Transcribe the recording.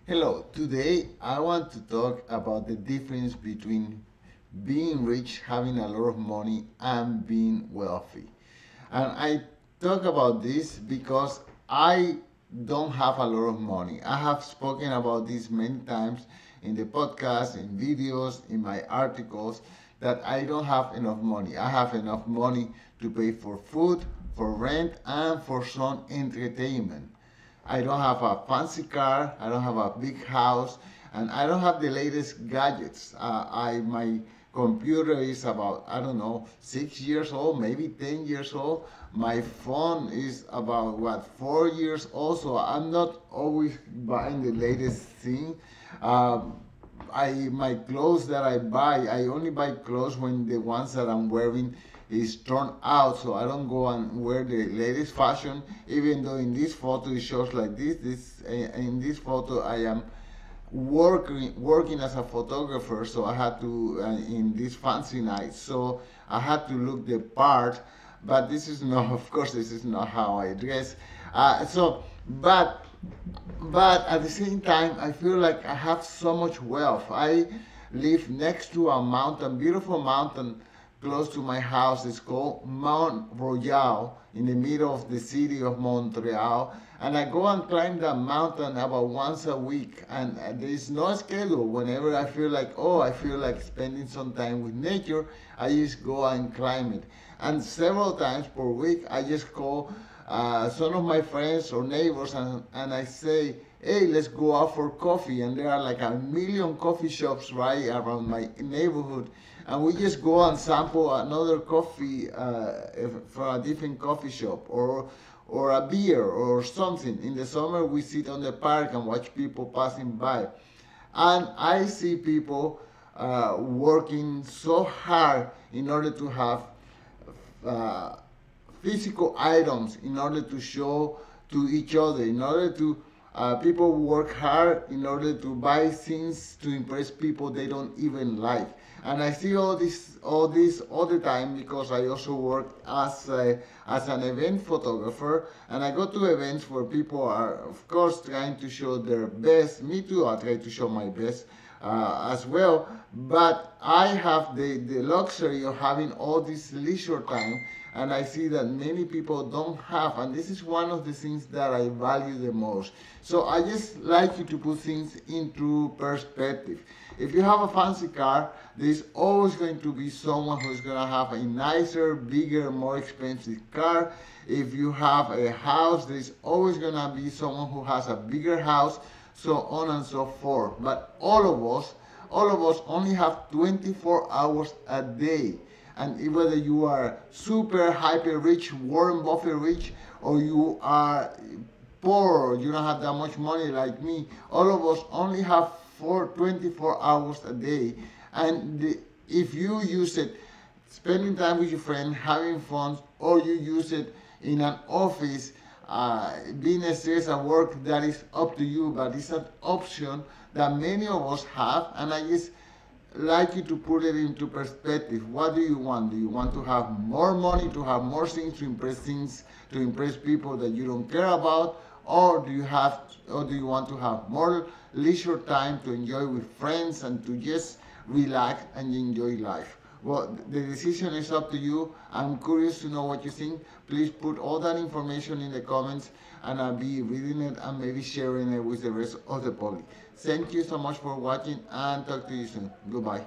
Hello, today I want to talk about the difference between being rich, having a lot of money, and being wealthy. And I talk about this because I don't have a lot of money. I have spoken about this many times in the podcast, in videos, in my articles, that I don't have enough money. I have enough money to pay for food, for rent, and for some entertainment. I don't have a fancy car, I don't have a big house, and I don't have the latest gadgets. My computer is about, I don't know, 6 years old, maybe 10 years old. My phone is about, what, 4 years old, so I'm not always buying the latest thing. Um, my clothes that I buy, I only buy clothes when the ones that I'm wearing is torn out, so I don't go and wear the latest fashion. Even though in this photo it shows like this, in this photo I am working as a photographer, so I had to in this fancy night, so I had to look the part. But this is not, of course, this is not how I dress. But but at the same time, I feel like I have so much wealth. I live next to a mountain, beautiful mountain close to my house. It's called Mount Royal in the middle of the city of Montreal. And I go and climb that mountain about once a week. And there is no schedule. Whenever I feel like, oh, I feel like spending some time with nature, I just go and climb it. And several times per week, I just call some of my friends or neighbors, and I say, hey, let's go out for coffee. And there are like a million coffee shops right around my neighborhood. And we just go and sample another coffee from a different coffee shop, or a beer or something. In the summer, we sit on the park and watch people passing by. And I see people working so hard in order to have uh, physical items, in order to show to each other, in order to people work hard in order to buy things to impress people they don't even like. And I see all this all the time because I also work as an event photographer, and I go to events where people are, of course, trying to show their best. Me too, I try to show my best as well. But I have the luxury of having all this leisure time, and I see that many people don't have, and this is one of the things that I value the most. So I just like you to put things into perspective. If you have a fancy car, there's always going to be someone who's going to have a nicer, bigger, more expensive car. If you have a house, there's always going to be someone who has a bigger house, so on and so forth. But all of us only have 24 hours a day. And whether you are super hyper rich, Warren Buffett rich, or you are poor, you don't have that much money like me, all of us only have 24 hours a day. And if you use it spending time with your friend, having fun, or you use it in an office, being stressed at work, that is up to you, but it's an option that many of us have. And I just like you to put it into perspective. What do you want? Do you want to have more money, to have more things, to impress people that you don't care about? Or do you want to have more leisure time to enjoy with friends and to just relax and enjoy life? Well, the decision is up to you. I'm curious to know what you think. Please put all that information in the comments, and I'll be reading it and maybe sharing it with the rest of the public. Thank you so much for watching, and talk to you soon. Goodbye.